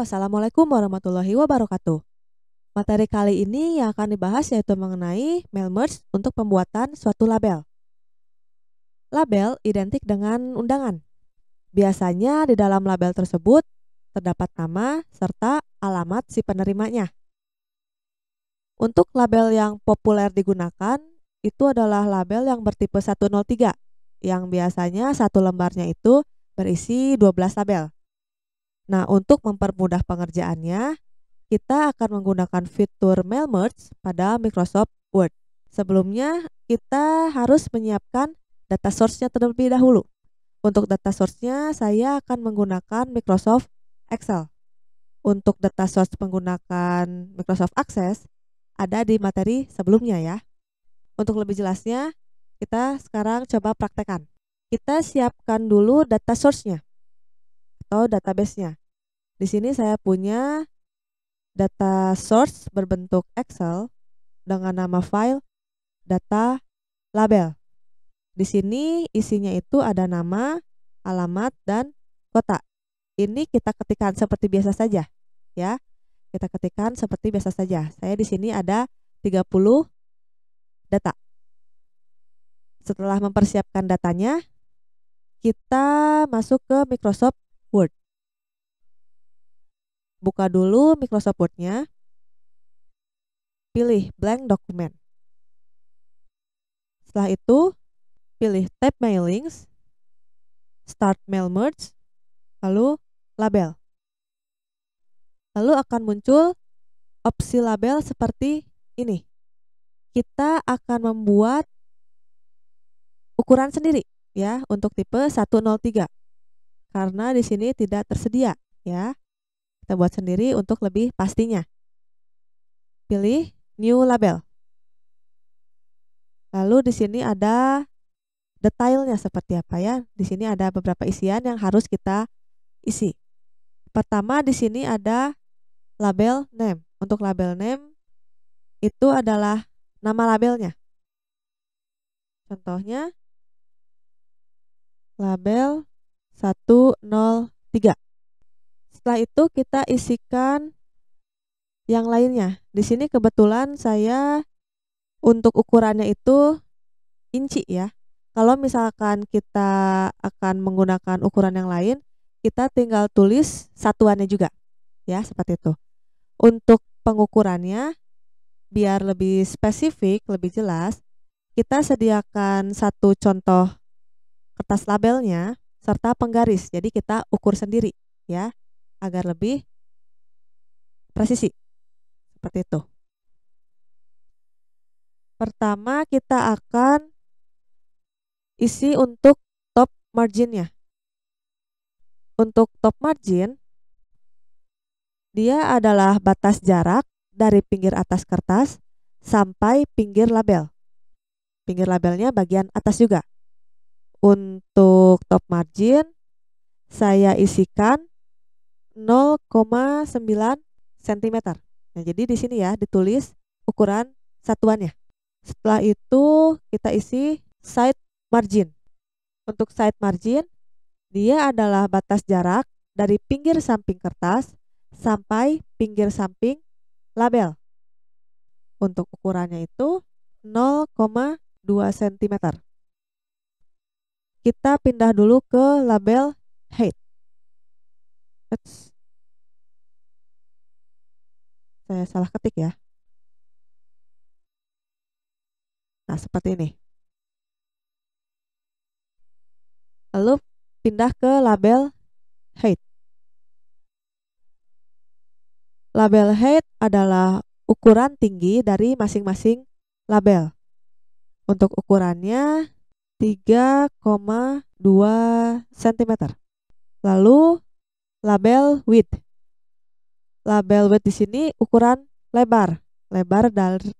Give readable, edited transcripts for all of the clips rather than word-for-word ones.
Halo, Assalamualaikum warahmatullahi wabarakatuh. Materi kali ini yang akan dibahas yaitu mengenai mail merge untuk pembuatan suatu label. Label identik dengan undangan. Biasanya di dalam label tersebut terdapat nama serta alamat si penerimanya. Untuk label yang populer digunakan, itu adalah label yang bertipe 103, yang biasanya satu lembarnya itu berisi 12 label. Nah, untuk mempermudah pengerjaannya, kita akan menggunakan fitur mail merge pada Microsoft Word. Sebelumnya, kita harus menyiapkan data source-nya terlebih dahulu. Untuk data source-nya, saya akan menggunakan Microsoft Excel. Untuk data source menggunakan Microsoft Access, ada di materi sebelumnya ya. Untuk lebih jelasnya, kita sekarang coba praktekkan. Kita siapkan dulu data source-nya atau database-nya. Di sini saya punya data source berbentuk Excel dengan nama file data label. Di sini isinya itu ada nama, alamat, dan kota. Ini kita ketikkan seperti biasa saja, ya. Kita ketikkan seperti biasa saja. Saya di sini ada 30 data. Setelah mempersiapkan datanya, kita masuk ke Microsoft Word. Buka dulu Microsoft Word-nya. Pilih blank document. Setelah itu, pilih tab mailings, start mail merge, lalu label. Lalu akan muncul opsi label seperti ini. Kita akan membuat ukuran sendiri ya untuk tipe 103. Karena di sini tidak tersedia ya. Kita buat sendiri untuk lebih pastinya. Pilih new label. Lalu di sini ada detailnya seperti apa ya. Di sini ada beberapa isian yang harus kita isi. Pertama di sini ada label name. Untuk label name itu adalah nama labelnya. Contohnya label 103. Setelah itu kita isikan yang lainnya. Di sini kebetulan saya untuk ukurannya itu inci ya. Kalau misalkan kita akan menggunakan ukuran yang lain, kita tinggal tulis satuannya juga. Ya, seperti itu. Untuk pengukurannya, biar lebih spesifik, lebih jelas, kita sediakan satu contoh kertas labelnya serta penggaris. Jadi kita ukur sendiri ya, agar lebih presisi. Seperti itu. Pertama kita akan isi untuk top marginnya. Untuk top margin, dia adalah batas jarak dari pinggir atas kertas sampai pinggir label. Pinggir labelnya bagian atas juga. Untuk top margin, saya isikan 0,9 cm. Nah, jadi di sini ya ditulis ukuran satuannya. Setelah itu kita isi side margin. Untuk side margin, dia adalah batas jarak dari pinggir samping kertas sampai pinggir samping label. Untuk ukurannya itu 0,2 cm. Kita pindah dulu ke label height. Saya salah ketik ya. Nah, seperti ini. Lalu pindah ke label height. Label height adalah ukuran tinggi dari masing-masing label. Untuk ukurannya 3,2 cm. Lalu label width. Label width di sini ukuran lebar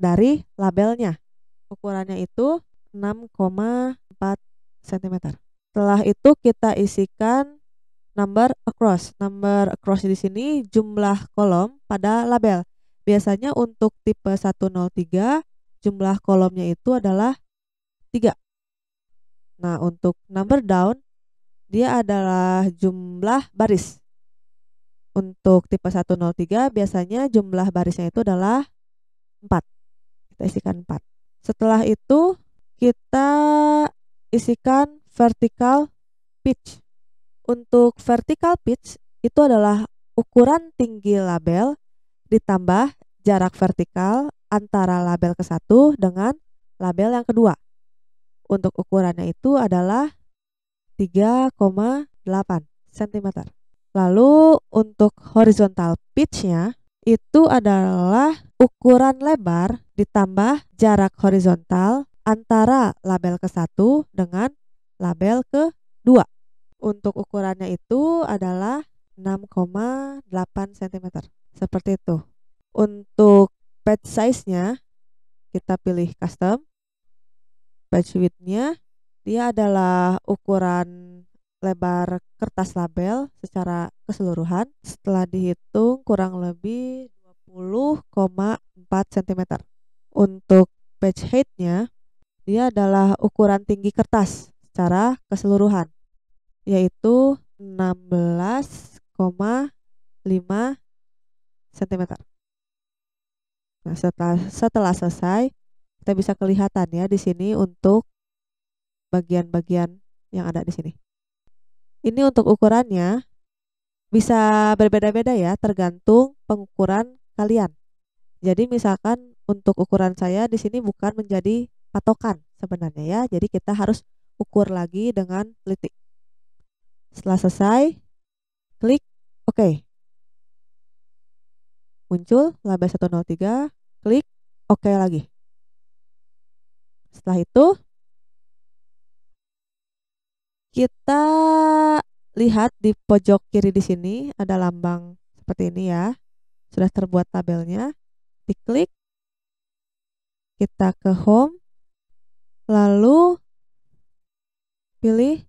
dari labelnya. Ukurannya itu 6,4 cm. Setelah itu kita isikan number across. Number across di sini jumlah kolom pada label. Biasanya untuk tipe 103 jumlah kolomnya itu adalah 3. Nah, untuk number down dia adalah jumlah baris. Untuk tipe 103 biasanya jumlah barisnya itu adalah 4. Kita isikan 4. Setelah itu kita isikan vertical pitch. Untuk vertical pitch itu adalah ukuran tinggi label ditambah jarak vertikal antara label ke satu dengan label yang kedua. Untuk ukurannya itu adalah 3,8 cm. Lalu untuk horizontal pitch-nya itu adalah ukuran lebar ditambah jarak horizontal antara label ke satu dengan label ke dua. Untuk ukurannya itu adalah 6,8 cm. Seperti itu. Untuk page size-nya kita pilih custom. Page width-nya dia adalah ukuran lebar kertas label secara keseluruhan. Setelah dihitung kurang lebih 20,4 cm. Untuk page height-nya dia adalah ukuran tinggi kertas secara keseluruhan, yaitu 16,5 cm. Nah, setelah selesai kita bisa kelihatan ya di sini untuk bagian-bagian yang ada di sini. Ini untuk ukurannya bisa berbeda-beda ya, tergantung pengukuran kalian. Jadi misalkan untuk ukuran saya di sini bukan menjadi patokan sebenarnya ya. Jadi kita harus ukur lagi dengan teliti. Setelah selesai, klik OK. Muncul label 103, klik OK lagi. Setelah itu kita lihat di pojok kiri di sini ada lambang seperti ini ya. Sudah terbuat tabelnya. Diklik. Kita ke home. Lalu pilih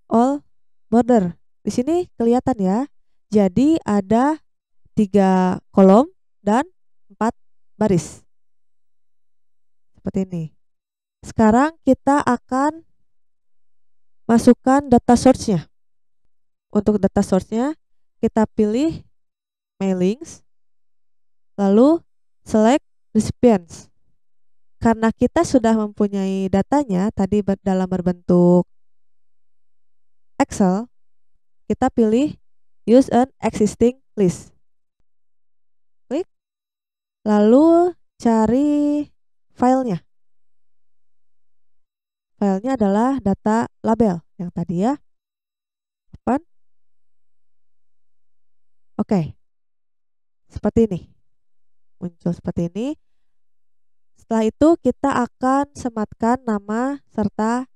all border. Di sini kelihatan ya. Jadi ada 3 kolom dan 4 baris. Seperti ini. Sekarang kita akan masukkan data source-nya. Untuk data source-nya kita pilih mailings, lalu select recipients. Karena kita sudah mempunyai datanya tadi dalam berbentuk Excel, kita pilih use an existing list. Klik, lalu cari filenya. Filenya adalah data label yang tadi ya. Open. Oke. Seperti ini. Muncul seperti ini. Setelah itu kita akan sematkan nama serta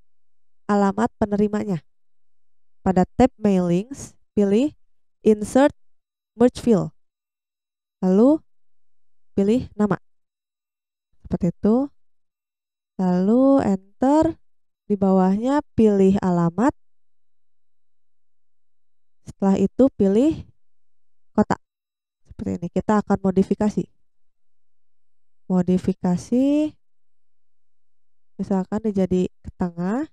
alamat penerimanya. Pada tab mailings, pilih insert merge field. Lalu pilih nama. Seperti itu. Lalu enter. Di bawahnya pilih alamat. Setelah itu pilih kota. Seperti ini. Kita akan modifikasi. Modifikasi. Misalkan dijadi ke tengah.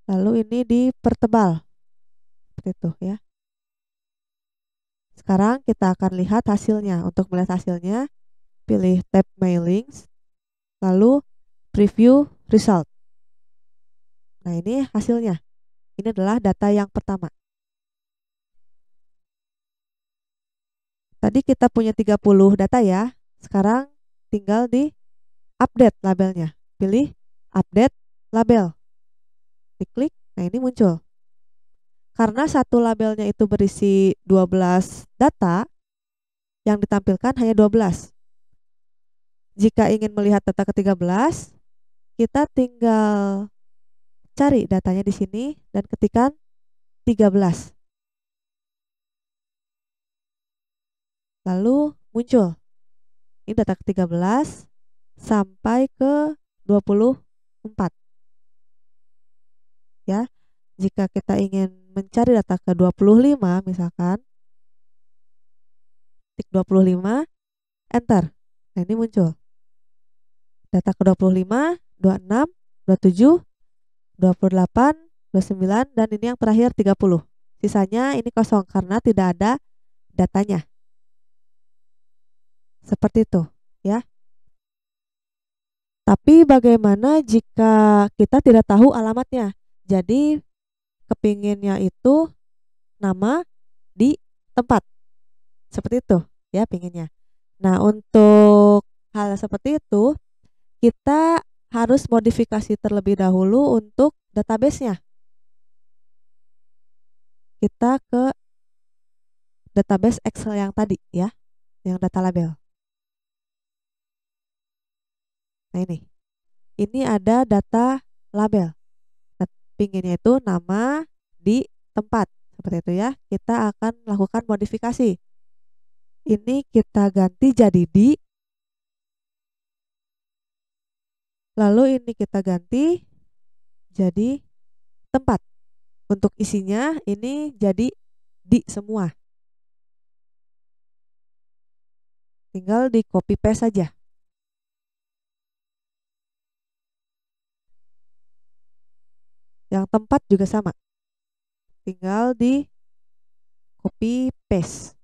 Lalu ini dipertebal. Seperti itu ya. Sekarang kita akan lihat hasilnya. Untuk melihat hasilnya, pilih tab mailings. Lalu preview result. Nah, ini hasilnya. Ini adalah data yang pertama. Tadi kita punya 30 data ya. Sekarang tinggal di update labelnya. Pilih update label. Diklik. Nah, ini muncul. Karena satu labelnya itu berisi 12 data, yang ditampilkan hanya 12. Jika ingin melihat data ke-13, kita tinggal cari datanya di sini dan ketikkan 13. Lalu muncul. Ini data ke-13 sampai ke 24. Ya. Jika kita ingin mencari data ke-25 misalkan, tik 25, enter. Nah, ini muncul. Data ke-25, 26, 27, 28, 29, dan ini yang terakhir 30. Sisanya ini kosong karena tidak ada datanya. Seperti itu, ya. Tapi bagaimana jika kita tidak tahu alamatnya? Jadi kepinginnya itu nama di tempat. Seperti itu, ya pinginnya. Nah, untuk hal seperti itu, kita harus modifikasi terlebih dahulu untuk database-nya. Kita ke database Excel yang tadi ya, yang data label. Nah ini ada data label. Nah, pinginnya itu nama di tempat. Seperti itu ya, kita akan lakukan modifikasi. Ini kita ganti jadi di, lalu ini kita ganti jadi tempat. Untuk isinya ini jadi di semua. Tinggal di copy paste saja. Yang tempat juga sama. Tinggal di copy paste.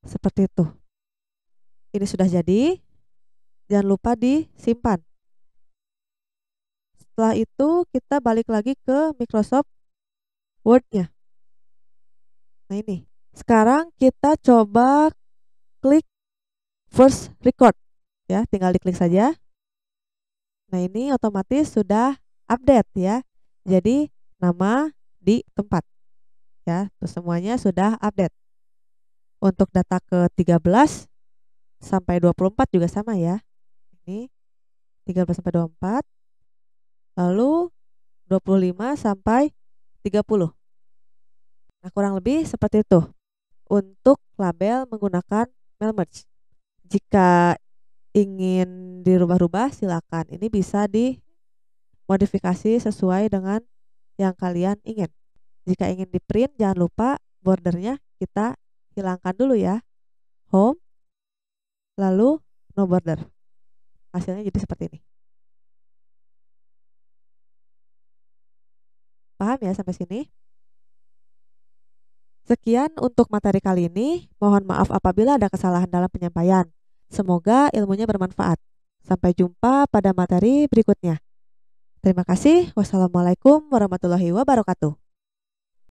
Seperti itu. Ini sudah jadi. Jangan lupa disimpan. Setelah itu kita balik lagi ke Microsoft Word-nya. Nah ini. Sekarang kita coba klik first record. Ya, tinggal diklik saja. Nah ini otomatis sudah update ya. Jadi nama di tempat. Ya, terus semuanya sudah update. Untuk data ke 13 sampai 24 juga sama ya. Ini 13 sampai 24. Lalu 25 sampai 30. Nah, kurang lebih seperti itu untuk label menggunakan Mailmerge. Jika ingin dirubah-rubah silakan. Ini bisa dimodifikasi sesuai dengan yang kalian ingin. Jika ingin di print jangan lupa bordernya kita hilangkan dulu ya. Home lalu no border. Hasilnya jadi seperti ini. Paham ya sampai sini? Sekian untuk materi kali ini. Mohon maaf apabila ada kesalahan dalam penyampaian. Semoga ilmunya bermanfaat. Sampai jumpa pada materi berikutnya. Terima kasih. Wassalamualaikum warahmatullahi wabarakatuh.